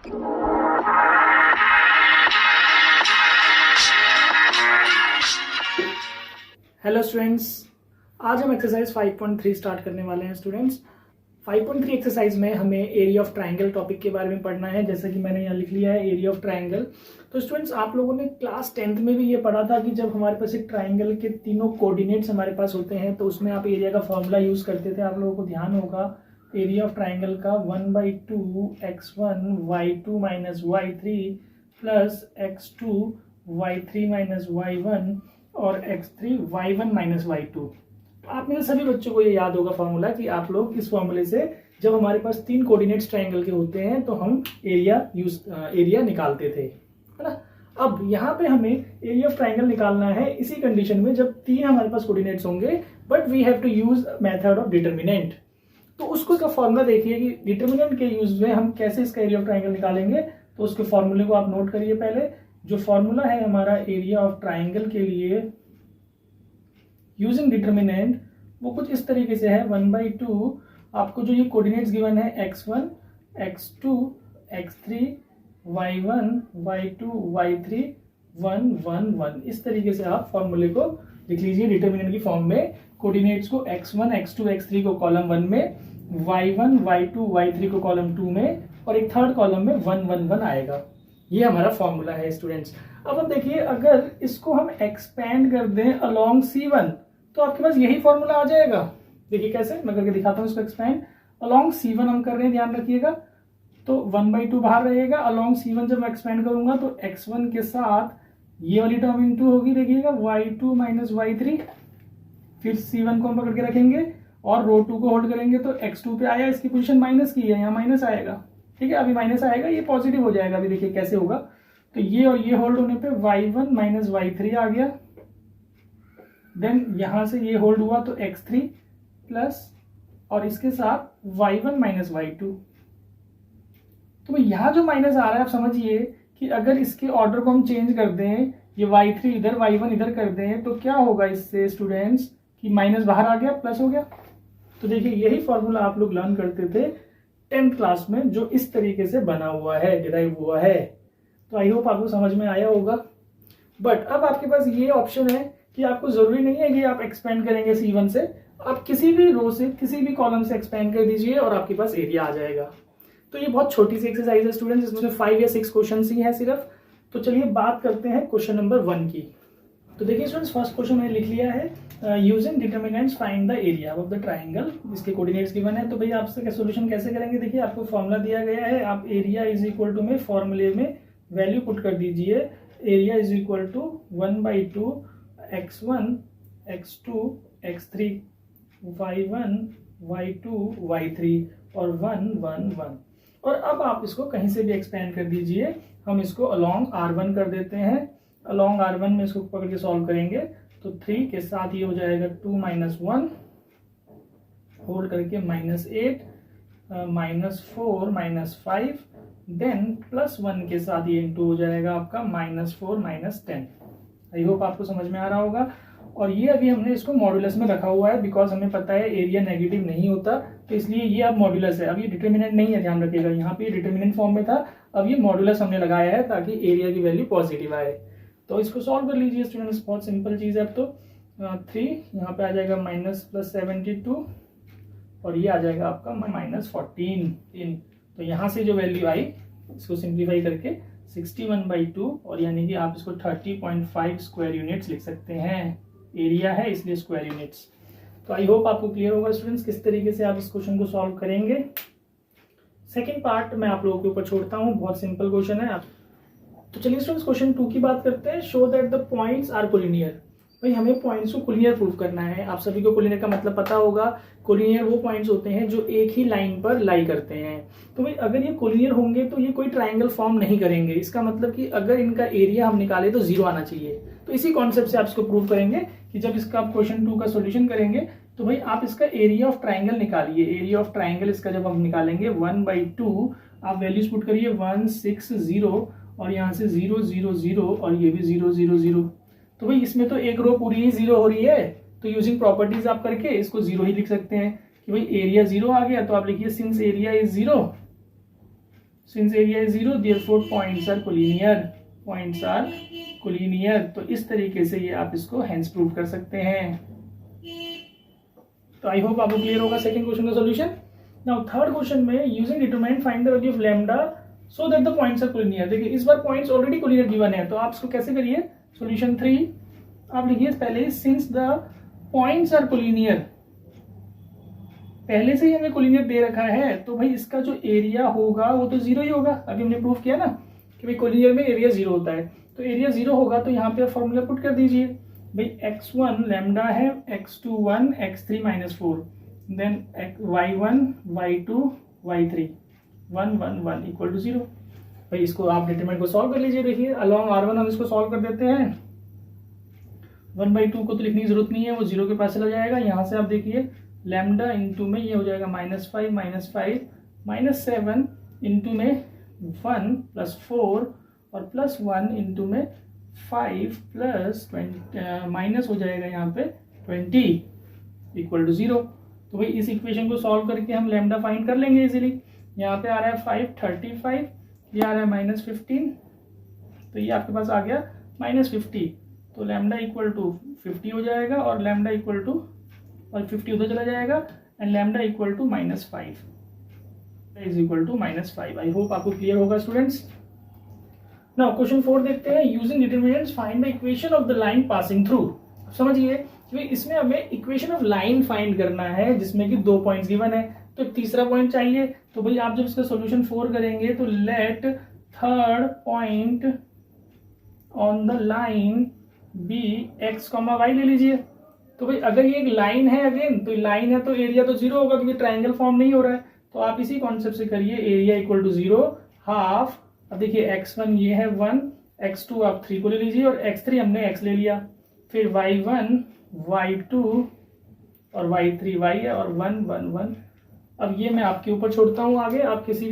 Hello students, आज हम exercise 5.3 start करने वाले हैं। स्टूडेंट्स 5.3 एक्सरसाइज में हमें एरिया ऑफ ट्रायंगल टॉपिक के बारे में पढ़ना है, जैसा कि मैंने यहाँ लिख लिया है एरिया ऑफ ट्रायंगल। तो स्टूडेंट्स आप लोगों ने क्लास 10th में भी ये पढ़ा था कि जब हमारे पास एक ट्रायंगल के तीनों कोऑर्डिनेट्स हमारे पास होते हैं तो उसमें आप एरिया का फॉर्मूला यूज करते थे। आप लोगों को ध्यान होगा एरिया ऑफ ट्रायंगल का 1/2 x1 y2 minus y3 plus x2 y3 minus y1 और x3 y1 माइनस y2। आप में से सभी बच्चों को ये याद होगा फॉर्मूला कि आप लोग इस फॉर्मूले से जब हमारे पास तीन कोऑर्डिनेट्स ट्रायंगल के होते हैं तो हम एरिया निकालते थे, है ना। अब यहाँ पे हमें एरिया ऑफ ट्रायंगल निकालना है इसी कंडीशन में जब तीन हमारे पास कोऑर्डिनेट्स होंगे, but we have to use method of determinant. तो उसको इसका फॉर्मूला देखिए कि डिटर्मिनेंट के यूज में हम कैसे इसका एरिया ऑफ ट्रायंगल निकालेंगे। तो उसके फॉर्मूले को आप नोट करिए। पहले जो फॉर्मूला है हमारा एरिया ऑफ ट्रायंगल के लिए यूजिंग डिटर्मिनेंट वो कुछ इस तरीके से है 1/2 आपको जो ये कोऑर्डिनेट्स गिवन है x1 x2 x3 y1 y2 y3 1 1 1, इस तरीके से आप फॉर्मूले को लिख लीजिए डिटर्मिनेंट की फॉर्म में। कोऑर्डिनेट्स को x1 x2 x3 को कॉलम 1 में, y1 y2 y3 को कॉलम 2 में और एक थर्ड कॉलम में 1 1 1 आएगा। ये हमारा फॉर्मूला है स्टूडेंट्स। अब हम देखिए अगर इसको हम एक्सपेंड कर दें अलोंग C1 तो आपके पास यही फॉर्मूला आ जाएगा। देखिए कैसे, मैं करके दिखाता हूँ इसको एक्सपेंड। अलोंग C1 हम कर रहे हैं, ध्यान रखिएगा। तो 1/2 बाहर रहेगा। अलोंग C1 जब मैं एक्सपेंड करूंगा तो x1 के साथ ये वाली टर्म इनटू होगी, देखिएगा y2 माइनस y3, फिर C1 को हम पकड़ के रखेंगे और रो 2 को होल्ड करेंगे तो x2 पे आया, इसकी पोजीशन माइनस की है, यहाँ माइनस आएगा। ठीक है, अभी माइनस आएगा, ये पॉजिटिव हो जाएगा। अभी देखिए कैसे होगा। तो ये और ये होल्ड होने पे y1 माइनस y3 आ गया। देन यहां से ये होल्ड हुआ तो x3 प्लस और इसके साथ y1 माइनस y2। तो यहाँ जो माइनस आ रहा है आप समझिए कि अगर इसके ऑर्डर को हम चेंज कर दें, ये y3 इधर y1 इधर कर दें तो क्या होगा इससे स्टूडेंट्स कि माइनस बाहर आ गया प्लस हो गया। तो देखिए यही फॉर्मूला आप लोग लर्न करते थे 10th क्लास में, जो इस तरीके से बना हुआ है, डिराइव हुआ है। तो आई होप आपको समझ में आया होगा। बट अब आपके पास ये ऑप्शन है कि आपको जरूरी नहीं है कि आप एक्सपेंड करेंगे C1 से, आप किसी भी रो से किसी भी कॉलम से एक्सपेंड कर दीजिए और आपके पास एरिया आ जाएगा। तो ये बहुत छोटी सी एक्सरसाइज है स्टूडेंट्स, इसमें 5 या 6 क्वेश्चन ही है सिर्फ। तो चलिए बात करते हैं क्वेश्चन नंबर 1 की। तो देखिए स्टूडेंट्स फर्स्ट क्वेश्चन मैंने लिख लिया है, using determinants find the area of the triangle. इसके कोऑर्डिनेट्स गिवन है। तो भाई आपसे सोल्यूशन कैसे करेंगे, देखिए आपको फॉर्मूला दिया गया है, आप एरिया इज इक्वल टू में फॉर्मूले में वैल्यू पुट कर दीजिए। Area is equal to 1/2 x1 x2 x3 y1 y2 y3 और 1 1 1। और अब आप इसको कहीं से भी एक्सपेंड कर दीजिए। हम इसको अलोंग R1 कर देते हैं। अलोंग R1 में इसको पकड़ के सॉल्व करेंगे तो 3 के साथ ये हो जाएगा 2 माइनस 1 होल्ड करके -8 -4 -5 देन +1 के साथ ये इंटू हो जाएगा आपका -4 -10। आई होप आपको समझ में आ रहा होगा। और ये अभी हमने इसको मॉड्यूलस में रखा हुआ है बिकॉज हमें पता है एरिया नेगेटिव नहीं होता, तो इसलिए ये अब मॉड्यूलस है। अब ये डिटर्मिनेंट नहीं है, ध्यान रखिएगा। यहाँ पे डिटर्मिनेंट फॉर्म में था, अब ये मॉड्यूलस हमने लगाया है ताकि एरिया की वैल्यू पॉजिटिव आए। तो इसको सॉल्व कर लीजिए स्टूडेंट्स, बहुत सिंपल चीज है। अब तो 3 यहाँ पे आ जाएगा -+72 और ये आ जाएगा आपका -14। तो यहाँ से जो वैल्यू आई इसको सिंप्लीफाई करके 61/2 और यानी कि आप इसको 30.5 स्क्वायर यूनिट्स लिख सकते हैं। एरिया है इसलिए स्क्वायर यूनिट्स। तो आई होप आपको क्लियर होगा स्टूडेंट्स किस तरीके से आप इस क्वेश्चन को सॉल्व करेंगे। सेकंड पार्ट मैं आप लोगों के ऊपर छोड़ता हूँ, बहुत सिंपल क्वेश्चन है। तो चलिए स्टूडेंट्स क्वेश्चन 2 की बात करते हैं। Show that the points are collinear. भाई हमें पॉइंट्स को कोलिनियर प्रूव करना है। आप सभी को कोलिनियर का मतलब पता होगा। कोलिनियर वो पॉइंट्स होते हैं जो एक ही लाइन पर लाई करते हैं। तो भाई अगर ये कोलिनियर होंगे तो ये कोई ट्राइंगल फॉर्म नहीं करेंगे। इसका मतलब कि अगर इनका एरिया हम निकाले तो 0 आना चाहिए। तो इसी कॉन्सेप्ट से आप इसको प्रूव करेंगे कि जब इसका आप क्वेश्चन 2 का सोल्यूशन करेंगे तो भाई आप इसका एरिया ऑफ ट्राइंगल निकालिए। एरिया ऑफ ट्राइंगल इसका जब हम निकालेंगे 1/2 आप वैल्यूज पुट करिए 1 6 0 और यहाँ से 0 0 0 और ये भी 0 0 0। तो भाई इसमें तो एक रो पूरी ही 0 हो रही है। तो यूजिंग प्रॉपर्टीज आप करके इसको 0 ही लिख सकते हैं कि भाई एरिया 0 आ गया। तो आप लिखिए since area is 0 since area is 0 therefore points are collinear. तो इस तरीके से ये आप इसको हेंस प्रूव कर सकते हैं। तो आई होप आपको क्लियर होगा सेकंड क्वेश्चन का सॉल्यूशन। नाउ थर्ड क्वेश्चन में using determinant find the value of lambda so that the points are collinear. देखिए इस बार पॉइंट्स ऑलरेडी कोलिनियर गिवन है, तो आप इसको कैसे करिए, सॉल्यूशन 3 आप लिखिए पहले since the points are collinear, पहले से ही हमें कोलिनियर दे रखा है, तो भाई इसका जो एरिया होगा वो तो 0 ही होगा। अभी हमने प्रूव किया ना कि भाई कोलिनियर में एरिया 0 होता है, तो एरिया 0 होगा, तो यहाँ पे फॉर्मूला पुट कर दीजिए भाई x1 लैम्डा है, x2 1, x3 -4, then y1 y2 y3 1 1 1 equal to 0। भाई इसको आप डिटरमिनेंट को सॉल्व कर लीजिए। देखिए अलॉन्ग R1 हम इसको सॉल्व कर देते हैं। 1/2 को तो लिखने की जरूरत नहीं है, वो 0 के पास चला जाएगा। यहाँ से आप देखिए लैम्डा इंटू में ये हो जाएगा -5 -7 इंटू में 1 +4 और +1 इंटू में 5 + 20 माइनस हो जाएगा यहाँ पे 20 इक्वल टू 0। तो भाई इस इक्वेशन को सॉल्व करके हम लैम्डा फाइंड कर लेंगे इजीली। यहाँ पे आ रहा है 5 35, ये आ रहा है -15, तो ये आपके पास आ गया -50, तो लैम्डा इक्वल टू 50 हो जाएगा और लैम्डा इक्वल टू और 50 उधर चला जाएगा and lambda equal to -5 is equal to -5। I hope आपको क्लियर होगा स्टूडेंट्स। नाउ क्वेश्चन 4 देखते हैं। Using determinants find the equation of the line passing through. समझिए कि इसमें हमें इक्वेशन ऑफ लाइन फाइंड करना है जिसमें कि 2 पॉइंट्स गिवन है, तो तीसरा पॉइंट चाहिए। तो भाई आप जब इसका सॉल्यूशन 4 करेंगे तो let third point on the line be x, y ले लीजिए। तो भाई अगर ये एक लाइन है, अगेन तो लाइन है तो एरिया तो 0 होगा क्योंकि ट्राइंगल फॉर्म नहीं हो रहा है, तो आप इसी कॉन्सेप्ट से करिए एरिया इक्वल टू 0 हाफ। अब देखिए x1 ये है 1, x2 आप 3 को ले लीजिए और x3 हमने x ले लिया, फिर y1 y2 और y3 y है और 1 1 1। अब ये मैं आपके ऊपर छोड़ता हूं, आगे आप किसी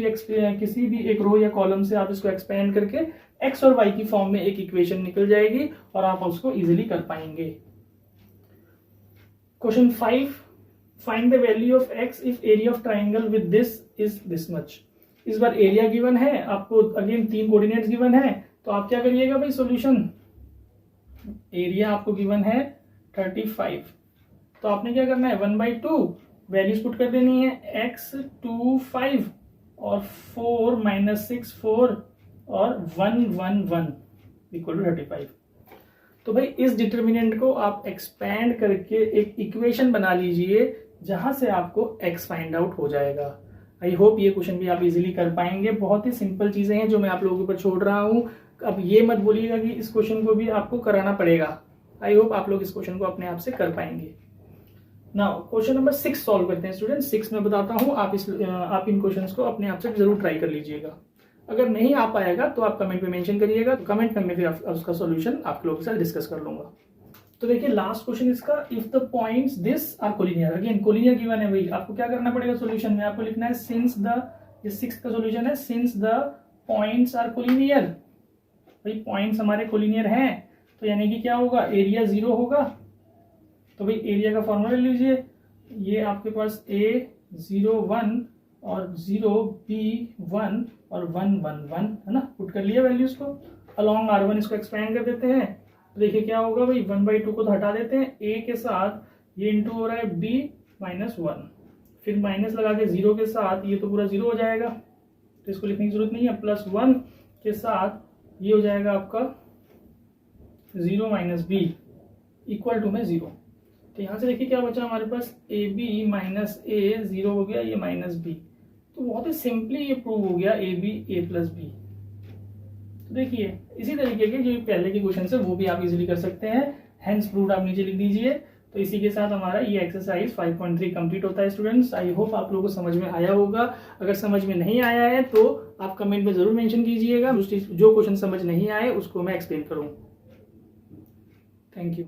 भी एक रो या कॉलम से आप इसको एक्सपेंड करके x और y की फॉर्म में एक इक्वेशन निकल जाएगी और आप उसको इजीली कर पाएंगे। Question 5 find the value of x if area of triangle with this is this much. इस बार एरिया गिवन है आपको, अगेन 3 कोऑर्डिनेट्स गिवन है, तो आप क्या करिएगा भाई सॉल्यूशन, एरिया आपको गिवन है 35, तो आपने क्या करना है 1/2 वैल्यूज पुट कर देनी है, x 2 5 और 4 -6 4 और 1 1 1 इक्वल टू 35। तो भाई इस डिटरमिनेंट को आप एक्सपैंड करके एक इक्वेशन बना लीजिए जहां से आपको x फाइंड आउट हो जाएगा। आई होप ये क्वेश्चन भी आप इजीली कर पाएंगे। बहुत ही सिंपल चीजें हैं जो मैं आप लोगों के ऊपर छोड़ रहा हूं। अब ये मत बोलिएगा कि इस क्वेश्चन को भी आपको कराना पड़ेगा। आई होप आप लोग इस क्वेश्चन को अपने आप से कर पाएंगे। नाउ क्वेश्चन नंबर 6 सॉल्व करते हैं स्टूडेंट। 6 में बताता हूं, आप इन क्वेश्चंस को अपने आप से जरूर ट्राई कर लीजिएगा। अगर नहीं आ पाएगा तो आप कमेंट पे मेंशन करिएगा, तो कमेंट में फिर उसका सॉल्यूशन आप लोगों के साथ डिस्कस कर लूंगा। तो देखिए लास्ट क्वेश्चन इसका, if the points this are collinear. Again collinear given है भाई, आपको क्या करना पड़ेगा सॉल्यूशन में, आपको लिखना है सिंस द, ये 6 का सॉल्यूशन है, since the points are collinear. भाई पॉइंट्स हमारे कोलिनियर हैं तो यानी कि क्या होगा, एरिया 0 होगा। तो भाई एरिया का फॉर्मूला ले लीजिए, ये आपके पास a0 1 और 0 b1 और 1 1 1 है ना, पुट कर लिया वैल्यूज को। अलॉन्ग R1 इसको एक्सपेंड कर देते हैं, तो देखिए क्या होगा भाई 1/2 को तो हटा देते हैं, a के साथ ये इंटू हो रहा है b -1, फिर माइनस लगा के 0 के साथ ये तो पूरा 0 हो जाएगा, तो इसको लिखने की जरूरत नहीं है। +1 के साथ ये हो जाएगा आपका 0 - b इक्वल टू में 0। तो यहाँ से देखिए क्या बचा हमारे पास, ab - a 0 हो गया, ये -b। तो बहुत ही सिंपली ये प्रूव हो गया ab a + b। तो देखिए इसी तरीके के जो पहले के क्वेश्चन है वो भी आप इजीली कर सकते हैं। हेंस प्रूव्ड आप नीचे लिख दीजिए। तो इसी के साथ हमारा ये एक्सरसाइज 5.3 कंप्लीट होता है स्टूडेंट्स। आई होप आप लोगों को समझ में आया होगा। अगर समझ में नहीं आया है तो आप कमेंट में जरूर मेंशन कीजिएगा, जो क्वेश्चन समझ नहीं आए उसको मैं एक्सप्लेन करूँ। Thank you.